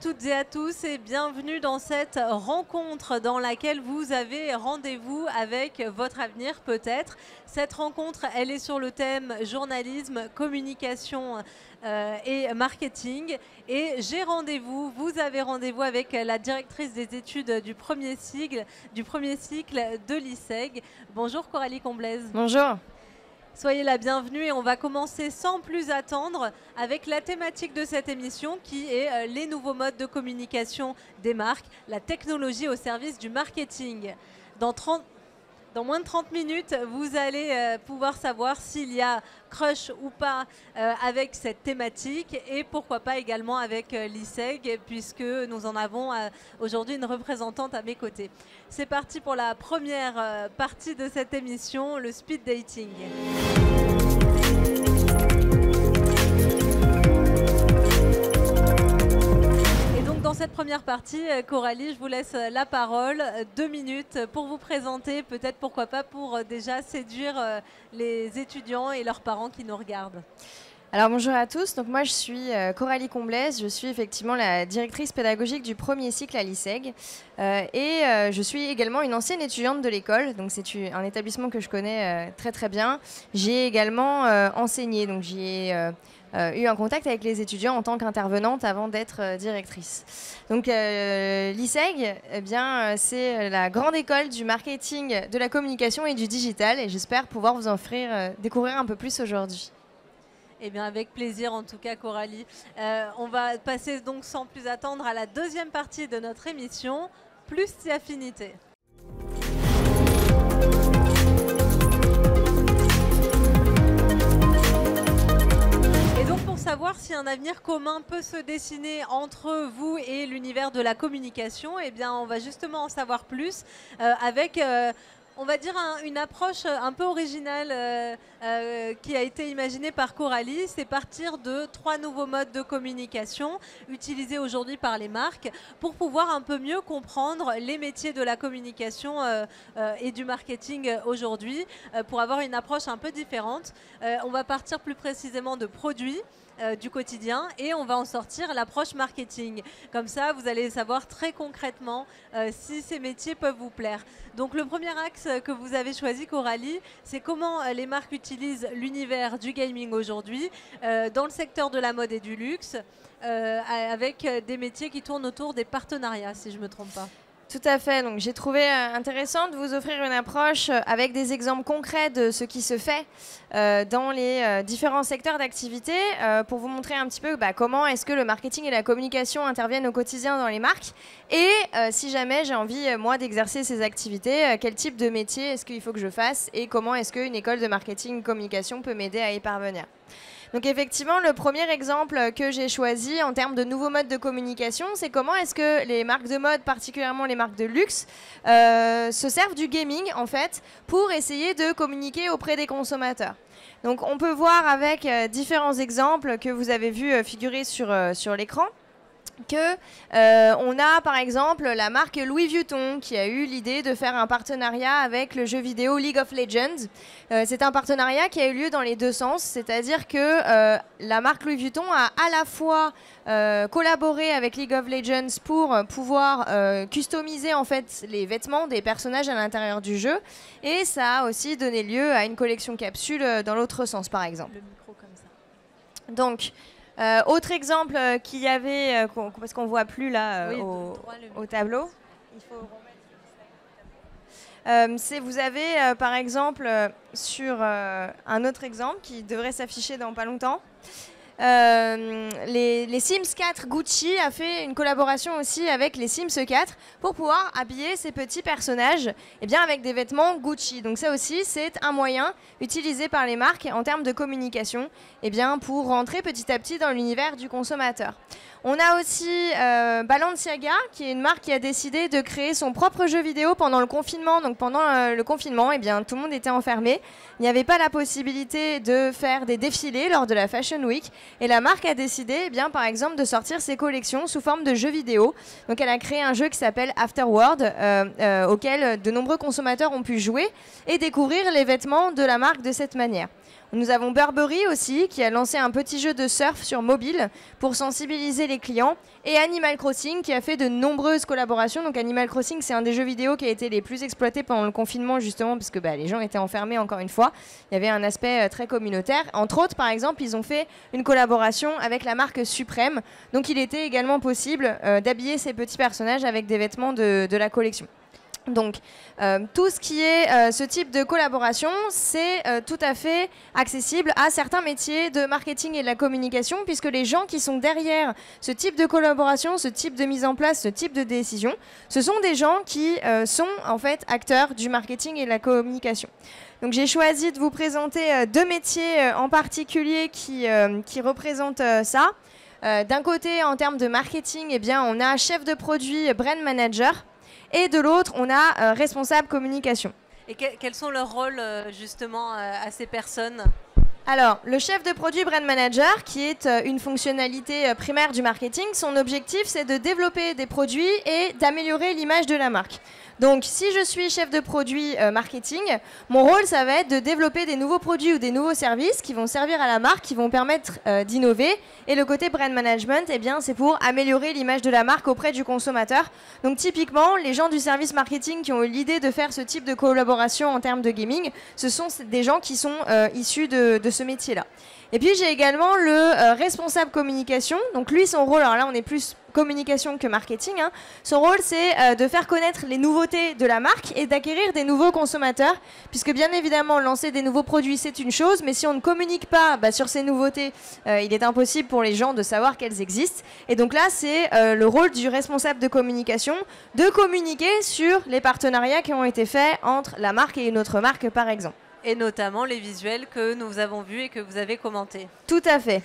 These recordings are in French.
toutes et à tous et bienvenue dans cette rencontre dans laquelle vous avez rendez-vous avec votre avenir peut-être. Cette rencontre, elle est sur le thème journalisme, communication et marketing. Et j'ai rendez-vous, vous avez rendez-vous avec la directrice des études du premier cycle de l'ISEG. Bonjour Coralie Comblaise. Bonjour. Soyez la bienvenue et on va commencer sans plus attendre avec la thématique de cette émission qui est les nouveaux modes de communication des marques, la technologie au service du marketing. Dans moins de 30 minutes, vous allez pouvoir savoir s'il y a crush ou pas avec cette thématique et pourquoi pas également avec l'ISEG puisque nous en avons aujourd'hui une représentante à mes côtés. C'est parti pour la première partie de cette émission, le speed dating. Dans cette première partie, Coralie, je vous laisse la parole. 2 minutes pour vous présenter, peut-être pourquoi pas pour déjà séduire les étudiants et leurs parents qui nous regardent. Alors bonjour à tous, donc moi je suis Coralie Comblaise, je suis effectivement la directrice pédagogique du premier cycle à l'ISEG et je suis également une ancienne étudiante de l'école, donc c'est un établissement que je connais très très bien. J'ai également enseigné, donc j'ai eu un contact avec les étudiants en tant qu'intervenante avant d'être directrice. Donc l'ISEG, eh bien, c'est la grande école du marketing, de la communication et du digital et j'espère pouvoir vous en découvrir un peu plus aujourd'hui. Eh bien, avec plaisir en tout cas, Coralie. On va passer donc sans plus attendre à la deuxième partie de notre émission, Plus si affinité. Et donc pour savoir si un avenir commun peut se dessiner entre vous et l'univers de la communication, eh bien, on va justement en savoir plus avec... on va dire une approche un peu originale qui a été imaginée par Coralie, c'est partir de 3 nouveaux modes de communication utilisés aujourd'hui par les marques pour pouvoir un peu mieux comprendre les métiers de la communication et du marketing aujourd'hui pour avoir une approche un peu différente. On va partir plus précisément de produits. Du quotidien et on va en sortir l'approche marketing. Comme ça, vous allez savoir très concrètement si ces métiers peuvent vous plaire. Donc le premier axe que vous avez choisi, Coralie, c'est comment les marques utilisent l'univers du gaming aujourd'hui dans le secteur de la mode et du luxe avec des métiers qui tournent autour des partenariats, si je ne me trompe pas. Tout à fait, donc j'ai trouvé intéressant de vous offrir une approche avec des exemples concrets de ce qui se fait dans les différents secteurs d'activité pour vous montrer un petit peu comment est-ce que le marketing et la communication interviennent au quotidien dans les marques et si jamais j'ai envie moi d'exercer ces activités, quel type de métier est-ce qu'il faut que je fasse et comment est-ce qu'une école de marketing communication peut m'aider à y parvenir. Donc effectivement, le premier exemple que j'ai choisi en termes de nouveaux modes de communication, c'est comment est-ce que les marques de mode, particulièrement les marques de luxe, se servent du gaming en fait pour essayer de communiquer auprès des consommateurs. Donc on peut voir avec différents exemples que vous avez vu figurer sur l'écran. On a par exemple la marque Louis Vuitton qui a eu l'idée de faire un partenariat avec le jeu vidéo League of Legends. C'est un partenariat qui a eu lieu dans les deux sens, c'est-à-dire que la marque Louis Vuitton a à la fois collaboré avec League of Legends pour pouvoir customiser en fait les vêtements des personnages à l'intérieur du jeu et ça a aussi donné lieu à une collection capsule dans l'autre sens par exemple. Le micro comme ça. Donc, autre exemple qu'il y avait, parce qu'on ne voit plus là oui, au tableau. Il faut remettre vous avez par exemple sur un autre exemple qui devrait s'afficher dans pas longtemps. Les Sims 4 Gucci a fait une collaboration aussi avec les Sims 4 pour pouvoir habiller ces petits personnages avec des vêtements Gucci. Donc ça aussi c'est un moyen utilisé par les marques en termes de communication pour rentrer petit à petit dans l'univers du consommateur. On a aussi Balenciaga qui est une marque qui a décidé de créer son propre jeu vidéo pendant le confinement. Donc pendant le confinement, tout le monde était enfermé. Il n'y avait pas la possibilité de faire des défilés lors de la Fashion Week. Et la marque a décidé, par exemple, de sortir ses collections sous forme de jeux vidéo. Donc elle a créé un jeu qui s'appelle Afterworld, auquel de nombreux consommateurs ont pu jouer et découvrir les vêtements de la marque de cette manière. Nous avons Burberry aussi, qui a lancé un petit jeu de surf sur mobile pour sensibiliser les les clients, et Animal Crossing qui a fait de nombreuses collaborations. Donc Animal Crossing, c'est un des jeux vidéo qui a été les plus exploités pendant le confinement, justement parce que les gens étaient enfermés, encore une fois. Il y avait un aspect très communautaire. Entre autres, par exemple, ils ont fait une collaboration avec la marque Suprême. Donc il était également possible d'habiller ces petits personnages avec des vêtements de la collection. Donc, tout ce qui est ce type de collaboration, c'est tout à fait accessible à certains métiers de marketing et de la communication, puisque les gens qui sont derrière ce type de collaboration, ce type de mise en place, ce type de décision, ce sont des gens qui sont en fait acteurs du marketing et de la communication. Donc, j'ai choisi de vous présenter deux métiers en particulier qui représentent ça. D'un côté, en termes de marketing, eh bien, on a chef de produit, brand manager. Et de l'autre, on a responsable communication. Et quels sont leurs rôles justement à ces personnes ? Alors, le chef de produit brand manager, qui est une fonctionnalité primaire du marketing, son objectif, c'est de développer des produits et d'améliorer l'image de la marque. Donc, si je suis chef de produit marketing, mon rôle, ça va être de développer des nouveaux produits ou des nouveaux services qui vont servir à la marque, qui vont permettre d'innover. Et le côté brand management, eh bien, c'est pour améliorer l'image de la marque auprès du consommateur. Donc, typiquement, les gens du service marketing qui ont eu l'idée de faire ce type de collaboration en termes de gaming, ce sont des gens qui sont issus de ce métier-là. Et puis, j'ai également le responsable communication. Donc, lui, son rôle, alors là, on est plus communication que marketing. Hein. Son rôle, c'est de faire connaître les nouveautés de la marque et d'acquérir des nouveaux consommateurs, puisque bien évidemment, lancer des nouveaux produits, c'est une chose, mais si on ne communique pas sur ces nouveautés, il est impossible pour les gens de savoir qu'elles existent. Et donc là, c'est le rôle du responsable de communication de communiquer sur les partenariats qui ont été faits entre la marque et une autre marque, par exemple. Et notamment les visuels que nous avons vus et que vous avez commentés. Tout à fait.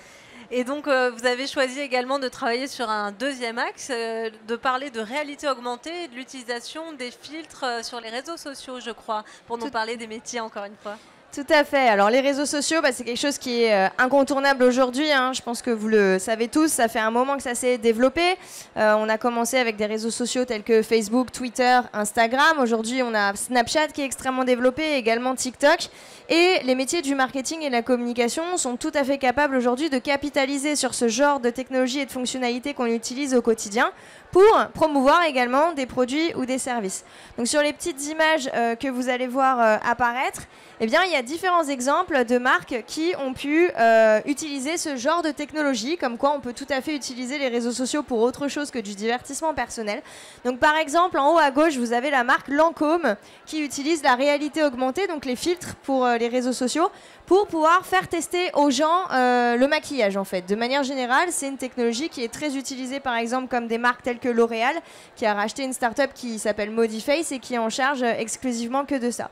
Et donc, vous avez choisi également de travailler sur un deuxième axe, de parler de réalité augmentée et de l'utilisation des filtres sur les réseaux sociaux, je crois, pour nous parler des métiers, encore une fois. Tout à fait. Alors les réseaux sociaux, c'est quelque chose qui est incontournable aujourd'hui. Hein. Je pense que vous le savez tous, ça fait un moment que ça s'est développé. On a commencé avec des réseaux sociaux tels que Facebook, Twitter, Instagram. Aujourd'hui, on a Snapchat qui est extrêmement développé, également TikTok. Et les métiers du marketing et de la communication sont tout à fait capables aujourd'hui de capitaliser sur ce genre de technologies et de fonctionnalités qu'on utilise au quotidien pour promouvoir également des produits ou des services. Donc sur les petites images que vous allez voir apparaître, eh bien, il y a différents exemples de marques qui ont pu utiliser ce genre de technologie, comme quoi on peut tout à fait utiliser les réseaux sociaux pour autre chose que du divertissement personnel. Donc par exemple, en haut à gauche, vous avez la marque Lancôme qui utilise la réalité augmentée, donc les filtres pour les réseaux sociaux, pour pouvoir faire tester aux gens le maquillage en fait. De manière générale, c'est une technologie qui est très utilisée par exemple comme des marques telles que L'Oréal, qui a racheté une start-up qui s'appelle Modiface et qui est en charge exclusivement que de ça.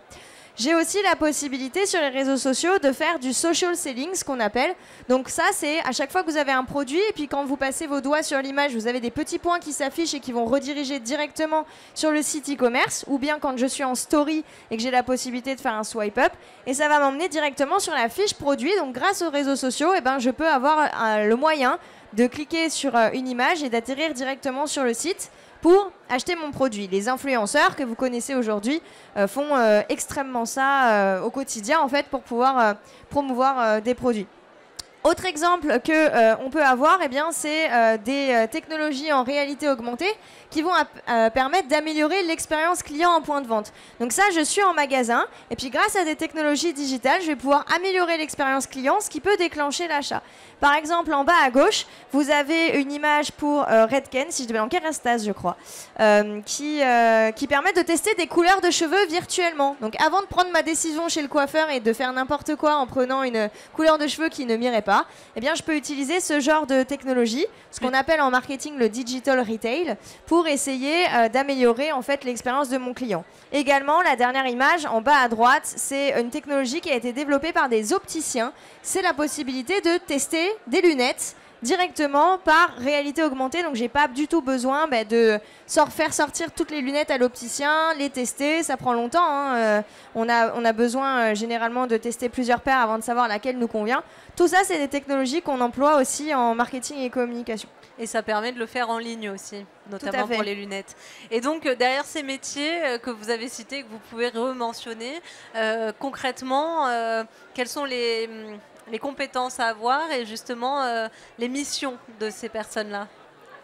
J'ai aussi la possibilité sur les réseaux sociaux de faire du social selling, ce qu'on appelle. Donc ça, c'est à chaque fois que vous avez un produit et puis quand vous passez vos doigts sur l'image, vous avez des petits points qui s'affichent et qui vont rediriger directement sur le site e-commerce, ou bien quand je suis en story et que j'ai la possibilité de faire un swipe up, et ça va m'emmener directement sur la fiche produit. Donc grâce aux réseaux sociaux, je peux avoir le moyen de cliquer sur une image et d'atterrir directement sur le site pour acheter mon produit. Les influenceurs que vous connaissez aujourd'hui font extrêmement ça au quotidien en fait pour pouvoir promouvoir des produits. Autre exemple qu'on peut avoir, c'est des technologies en réalité augmentée qui vont permettre d'améliorer l'expérience client en point de vente. Donc ça, je suis en magasin et puis grâce à des technologies digitales, je vais pouvoir améliorer l'expérience client, ce qui peut déclencher l'achat. Par exemple, en bas à gauche, vous avez une image pour Redken, si je devais en Kerastase, je crois, qui permet de tester des couleurs de cheveux virtuellement. Donc avant de prendre ma décision chez le coiffeur et de faire n'importe quoi en prenant une couleur de cheveux qui ne m'irait pas, je peux utiliser ce genre de technologie, ce qu'on appelle en marketing le digital retail, pour essayer d'améliorer en fait l'expérience de mon client. Également, la dernière image en bas à droite, c'est une technologie qui a été développée par des opticiens. C'est la possibilité de tester des lunettes directement par réalité augmentée. Donc j'ai pas du tout besoin de faire sortir toutes les lunettes à l'opticien, les tester, ça prend longtemps. Hein. On a besoin généralement de tester plusieurs paires avant de savoir laquelle nous convient. Tout ça, c'est des technologies qu'on emploie aussi en marketing et communication. Et ça permet de le faire en ligne aussi, notamment pour les lunettes. Et donc, derrière ces métiers que vous avez cités, que vous pouvez rementionner, concrètement, quelles sont les compétences à avoir et justement les missions de ces personnes-là?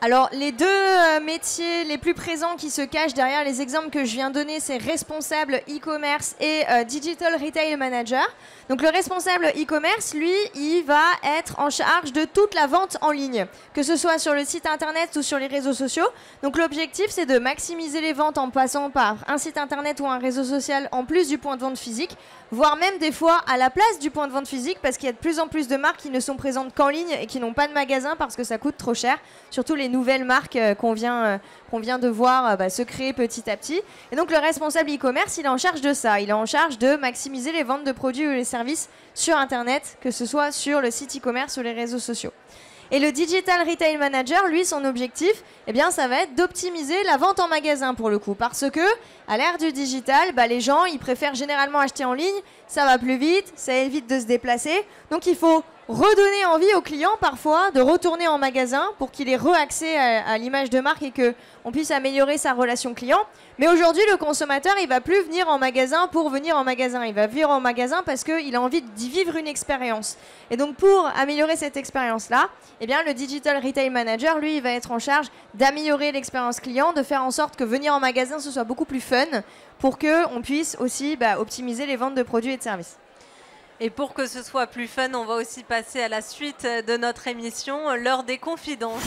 Alors, les deux métiers les plus présents qui se cachent derrière les exemples que je viens de donner, c'est responsable e-commerce et digital retail manager. Donc, le responsable e-commerce, lui, il va être en charge de toute la vente en ligne, que ce soit sur le site internet ou sur les réseaux sociaux. Donc, l'objectif, c'est de maximiser les ventes en passant par un site internet ou un réseau social en plus du point de vente physique, voire même des fois à la place du point de vente physique, parce qu'il y a de plus en plus de marques qui ne sont présentes qu'en ligne et qui n'ont pas de magasin parce que ça coûte trop cher, surtout les nouvelles marques qu'on vient de voir se créer petit à petit. Et donc le responsable e-commerce, il est en charge de ça. Il est en charge de maximiser les ventes de produits ou les services sur Internet, que ce soit sur le site e-commerce ou les réseaux sociaux. Et le Digital Retail Manager, lui, son objectif, eh bien, ça va être d'optimiser la vente en magasin pour le coup. Parce que, à l'ère du digital, les gens, ils préfèrent généralement acheter en ligne, ça va plus vite, ça évite de se déplacer. Donc, il faut redonner envie aux clients parfois de retourner en magasin pour qu'il ait re-accès à l'image de marque et qu'on puisse améliorer sa relation client. Mais aujourd'hui, le consommateur, il va plus venir en magasin pour venir en magasin. Il va venir en magasin parce qu'il a envie d'y vivre une expérience. Et donc, pour améliorer cette expérience-là, eh bien, le Digital Retail Manager, lui, il va être en charge d'améliorer l'expérience client, de faire en sorte que venir en magasin, ce soit beaucoup plus fun pour qu'on puisse aussi optimiser les ventes de produits et de services. Et pour que ce soit plus fun, on va aussi passer à la suite de notre émission, l'heure des confidences.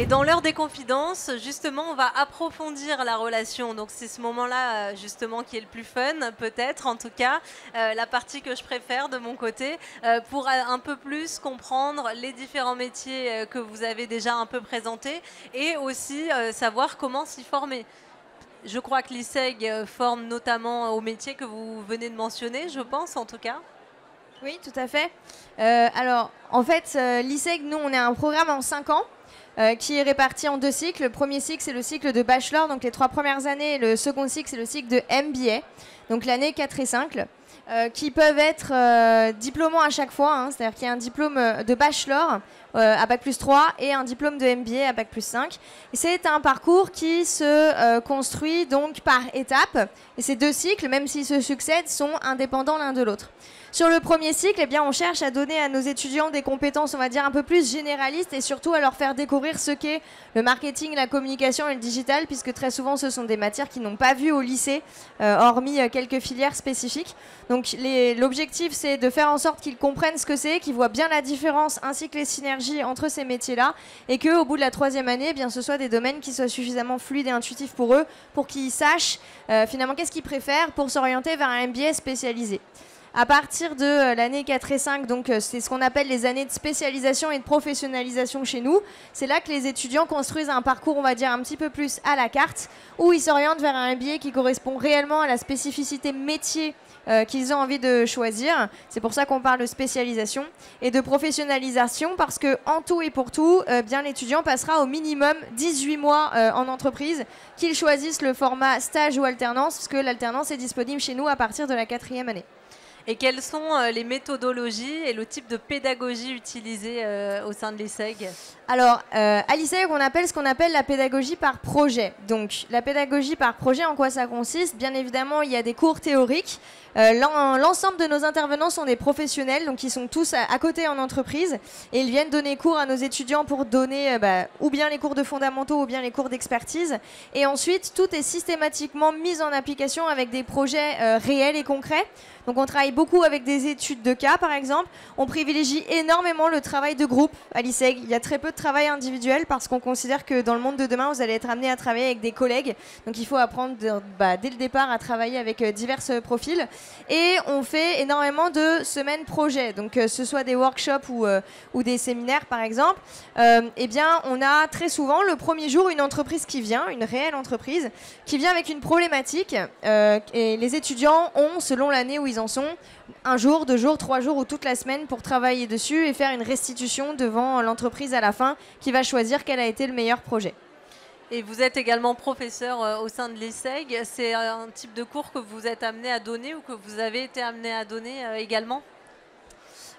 Et dans l'heure des confidences, justement, on va approfondir la relation. Donc c'est ce moment-là, justement, qui est le plus fun, peut-être, en tout cas, la partie que je préfère de mon côté, pour un peu plus comprendre les différents métiers que vous avez déjà un peu présentés et aussi savoir comment s'y former. Je crois que l'ISEG forme notamment au métier que vous venez de mentionner, je pense, en tout cas. Oui, tout à fait. Alors, en fait, l'ISEG, nous, on est un programme en 5 ans. Qui est réparti en 2 cycles. Le premier cycle, c'est le cycle de bachelor, donc les 3 premières années. Et le second cycle, c'est le cycle de MBA, donc l'année 4 et 5, qui peuvent être diplômants à chaque fois. C'est-à-dire qu'il y a un diplôme de bachelor à Bac+3 et un diplôme de MBA à Bac+5. Et c'est un parcours qui se construit donc par étapes. Et ces 2 cycles, même s'ils se succèdent, sont indépendants l'un de l'autre. Sur le premier cycle, eh bien, on cherche à donner à nos étudiants des compétences, on va dire, un peu plus généralistes et surtout à leur faire découvrir ce qu'est le marketing, la communication et le digital, puisque très souvent, ce sont des matières qu'ils n'ont pas vues au lycée, hormis quelques filières spécifiques. Donc, l'objectif, c'est de faire en sorte qu'ils comprennent ce que c'est, qu'ils voient bien la différence ainsi que les synergies entre ces métiers-là et qu'au bout de la 3e année, eh bien, ce soit des domaines qui soient suffisamment fluides et intuitifs pour eux, pour qu'ils sachent finalement qu'est-ce qu'ils préfèrent pour s'orienter vers un MBA spécialisé. À partir de l'année 4 et 5, donc c'est ce qu'on appelle les années de spécialisation et de professionnalisation chez nous. C'est là que les étudiants construisent un parcours, on va dire, un petit peu plus à la carte, où ils s'orientent vers un MBA qui correspond réellement à la spécificité métier qu'ils ont envie de choisir. C'est pour ça qu'on parle de spécialisation et de professionnalisation, parce que en tout et pour tout, bien l'étudiant passera au minimum 18 mois en entreprise, qu'il choisisse le format stage ou alternance, parce que l'alternance est disponible chez nous à partir de la 4e année. Et quelles sont les méthodologies et le type de pédagogie utilisée au sein de l'ISEG ? Alors, à l'ISEG, on appelle ce qu'on appelle la pédagogie par projet. Donc, la pédagogie par projet, en quoi ça consiste ? Bien évidemment, il y a des cours théoriques. L'ensemble de nos intervenants sont des professionnels, donc ils sont tous à côté en entreprise. Et ils viennent donner cours à nos étudiants pour donner ou bien les cours de fondamentaux ou bien les cours d'expertise. Et ensuite, tout est systématiquement mis en application avec des projets réels et concrets. Donc on travaille beaucoup avec des études de cas, par exemple. On privilégie énormément le travail de groupe à l'ISEG. Il y a très peu de travail individuel parce qu'on considère que dans le monde de demain, vous allez être amené à travailler avec des collègues. Donc il faut apprendre dès le départ à travailler avec divers profils. Et on fait énormément de semaines projets. Donc que ce soit des workshops ou des séminaires, par exemple. Eh bien, on a très souvent le premier jour une entreprise qui vient, une réelle entreprise, qui vient avec une problématique. Et les étudiants ont, selon l'année où ils en sont, 1 jour, 2 jours, 3 jours ou toute la semaine pour travailler dessus et faire une restitution devant l'entreprise à la fin qui va choisir quel a été le meilleur projet. Et vous êtes également professeur au sein de l'ISEG. C'est un type de cours que vous êtes amené à donner ou que vous avez été amené à donner également ?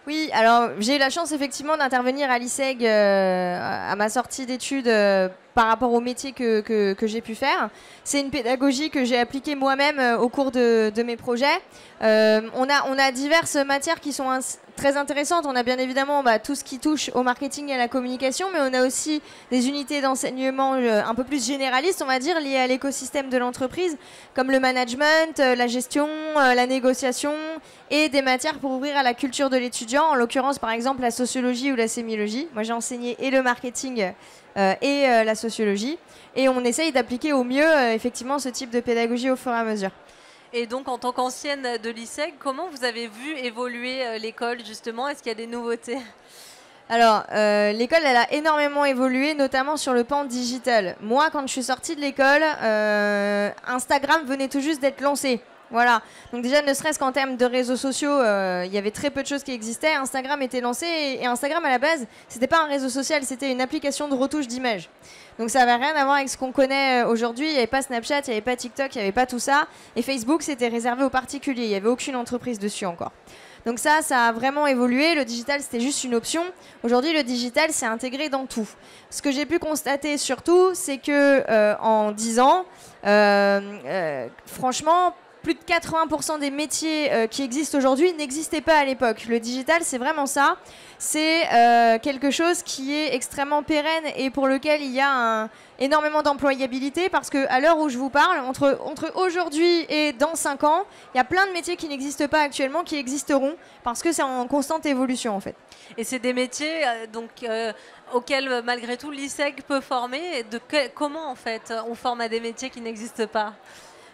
Oui, alors j'ai eu la chance effectivement d'intervenir à l'ISEG à ma sortie d'études par rapport au métier que j'ai pu faire. C'est une pédagogie que j'ai appliquée moi-même au cours de mes projets. On a diverses matières qui sont très intéressantes. On a bien évidemment tout ce qui touche au marketing et à la communication, mais on a aussi des unités d'enseignement un peu plus généralistes, on va dire, liées à l'écosystème de l'entreprise, comme le management, la gestion, la négociation, et des matières pour ouvrir à la culture de l'étudiant, en l'occurrence par exemple la sociologie ou la sémiologie. Moi j'ai enseigné et le marketing et la sociologie, et on essaye d'appliquer au mieux effectivement ce type de pédagogie au fur et à mesure. Et donc, en tant qu'ancienne de l'ISEG, comment vous avez vu évoluer l'école, justement? Est-ce qu'il y a des nouveautés? Alors, l'école, elle a énormément évolué, notamment sur le pan digital. Moi, quand je suis sortie de l'école, Instagram venait tout juste d'être lancé. Voilà. Donc déjà, ne serait-ce qu'en termes de réseaux sociaux, il y avait très peu de choses qui existaient. Instagram était lancé et Instagram, à la base, c'était pas un réseau social, c'était une application de retouche d'images. Donc ça n'avait rien à voir avec ce qu'on connaît aujourd'hui. Il n'y avait pas Snapchat, il n'y avait pas TikTok, il n'y avait pas tout ça. Et Facebook, c'était réservé aux particuliers. Il n'y avait aucune entreprise dessus encore. Donc ça a vraiment évolué. Le digital, c'était juste une option. Aujourd'hui, le digital, c'est intégré dans tout. Ce que j'ai pu constater surtout, c'est que en 10 ans, franchement, plus de 80% des métiers qui existent aujourd'hui n'existaient pas à l'époque. Le digital, c'est vraiment ça. C'est quelque chose qui est extrêmement pérenne et pour lequel il y a énormément d'employabilité, parce qu'à l'heure où je vous parle, entre aujourd'hui et dans 5 ans, il y a plein de métiers qui n'existent pas actuellement qui existeront, parce que c'est en constante évolution en fait. Et c'est des métiers auxquels malgré tout l'ISEG peut former. Comment en fait on forme à des métiers qui n'existent pas?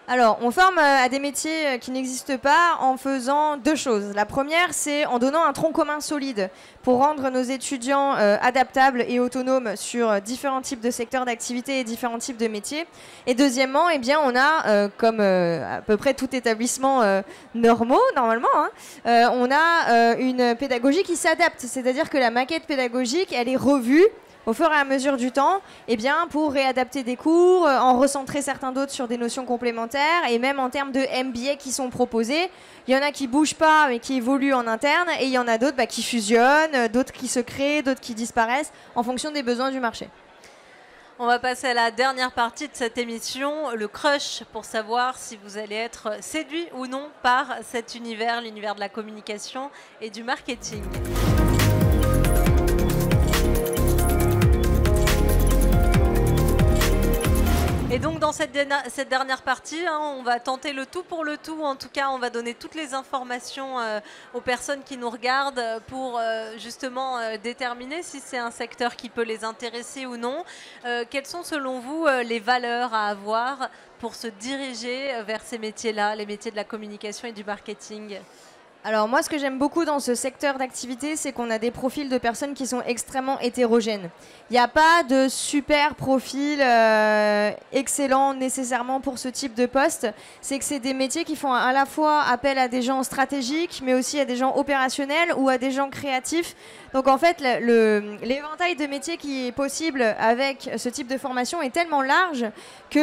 Alors, on forme à des métiers qui n'existent pas en faisant 2 choses. La première, c'est en donnant un tronc commun solide pour rendre nos étudiants adaptables et autonomes sur différents types de secteurs d'activité et différents types de métiers. Et deuxièmement, eh bien, on a, comme à peu près tout établissement normaux, normalement, on a une pédagogie qui s'adapte. C'est-à-dire que la maquette pédagogique, elle est revue au fur et à mesure du temps, eh bien, pour réadapter des cours, en recentrer certains d'autres sur des notions complémentaires, et même en termes de MBA qui sont proposés. Il y en a qui ne bougent pas mais qui évoluent en interne, et il y en a d'autres qui fusionnent, d'autres qui se créent, d'autres qui disparaissent en fonction des besoins du marché. On va passer à la dernière partie de cette émission, le crush, pour savoir si vous allez être séduit ou non par cet univers, l'univers de la communication et du marketing. Et donc dans cette dernière partie, on va tenter le tout pour le tout. En tout cas, on va donner toutes les informations aux personnes qui nous regardent pour justement déterminer si c'est un secteur qui peut les intéresser ou non. Quelles sont selon vous les valeurs à avoir pour se diriger vers ces métiers-là, les métiers de la communication et du marketing ? Alors moi, ce que j'aime beaucoup dans ce secteur d'activité, c'est qu'on a des profils de personnes qui sont extrêmement hétérogènes. Il n'y a pas de super profil excellent nécessairement pour ce type de poste. C'est que c'est des métiers qui font à la fois appel à des gens stratégiques, mais aussi à des gens opérationnels ou à des gens créatifs. Donc en fait, l'éventail de métiers qui est possible avec ce type de formation est tellement large qu'il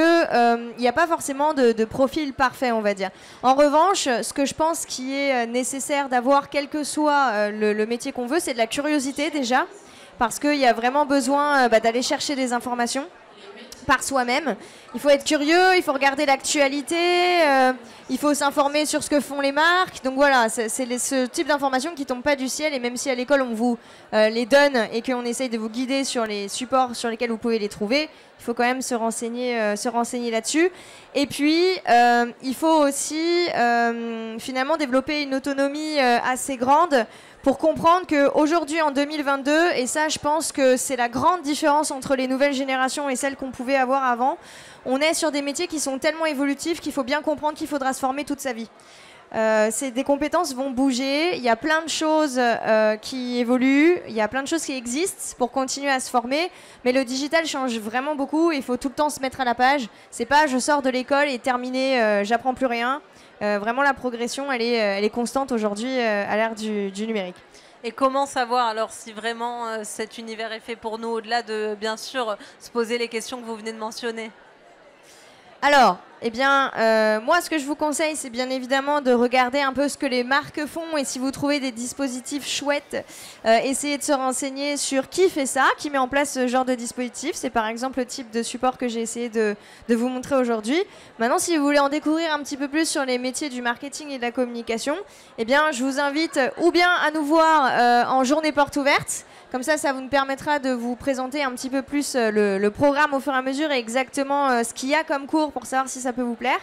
n'y a pas forcément de profil parfait, on va dire. En revanche, ce que je pense qui est nécessaire d'avoir, quel que soit le métier qu'on veut, c'est de la curiosité déjà, parce qu'il y a vraiment besoin d'aller chercher des informations par soi-même. Il faut être curieux, il faut regarder l'actualité, il faut s'informer sur ce que font les marques. Donc voilà, c'est ce type d'informations qui ne tombent pas du ciel, et même si à l'école on vous les donne et qu'on essaye de vous guider sur les supports sur lesquels vous pouvez les trouver, il faut quand même se renseigner là-dessus. Et puis, il faut aussi finalement développer une autonomie assez grande pour comprendre qu'aujourd'hui, en 2022, et ça, je pense que c'est la grande différence entre les nouvelles générations et celles qu'on pouvait avoir avant, on est sur des métiers qui sont tellement évolutifs qu'il faut bien comprendre qu'il faudra se former toute sa vie. Des compétences vont bouger, il y a plein de choses qui évoluent, il y a plein de choses qui existent pour continuer à se former, mais le digital change vraiment beaucoup, il faut tout le temps se mettre à la page. C'est pas je sors de l'école et terminé, j'apprends plus rien. Vraiment la progression elle est constante aujourd'hui à l'ère du numérique. Et comment savoir alors si vraiment cet univers est fait pour nous, au-delà de bien sûr se poser les questions que vous venez de mentionner ? Alors, eh bien, moi, ce que je vous conseille, c'est bien évidemment de regarder un peu ce que les marques font. Et si vous trouvez des dispositifs chouettes, essayez de se renseigner sur qui fait ça, qui met en place ce genre de dispositif. C'est par exemple le type de support que j'ai essayé de vous montrer aujourd'hui. Maintenant, si vous voulez en découvrir un petit peu plus sur les métiers du marketing et de la communication, eh bien, je vous invite ou bien à nous voir en journée porte ouverte. Comme ça vous nous permettra de vous présenter un petit peu plus le programme au fur et à mesure et exactement ce qu'il y a comme cours pour savoir si ça peut vous plaire.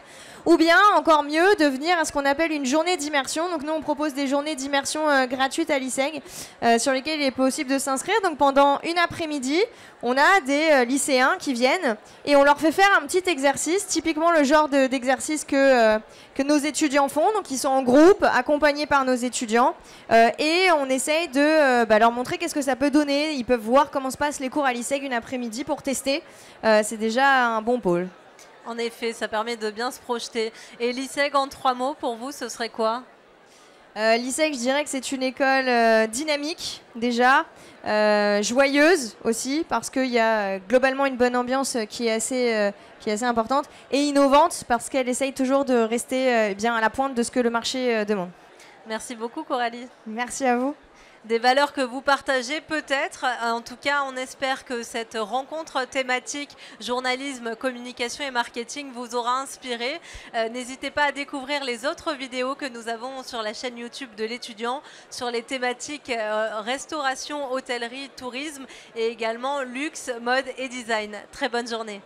Ou bien, encore mieux, de venir à ce qu'on appelle une journée d'immersion. Donc nous, on propose des journées d'immersion gratuites à l'ISEG sur lesquelles il est possible de s'inscrire. Donc pendant une après-midi, on a des lycéens qui viennent et on leur fait faire un petit exercice, typiquement le genre d'exercice que nos étudiants font. Donc ils sont en groupe, accompagnés par nos étudiants et on essaye de leur montrer qu'est-ce que ça peut donner. Ils peuvent voir comment se passent les cours à l'ISEG une après-midi pour tester. C'est déjà un bon pôle. En effet, ça permet de bien se projeter. Et l'ISEG, en 3 mots, pour vous, ce serait quoi? L'ISEG, je dirais que c'est une école dynamique, déjà, joyeuse aussi, parce qu'il y a globalement une bonne ambiance qui est assez importante, et innovante, parce qu'elle essaye toujours de rester bien à la pointe de ce que le marché demande. Merci beaucoup, Coralie. Merci à vous. Des valeurs que vous partagez peut-être. En tout cas, on espère que cette rencontre thématique journalisme, communication et marketing vous aura inspiré. N'hésitez pas à découvrir les autres vidéos que nous avons sur la chaîne YouTube de l'étudiant sur les thématiques restauration, hôtellerie, tourisme et également luxe, mode et design. Très bonne journée.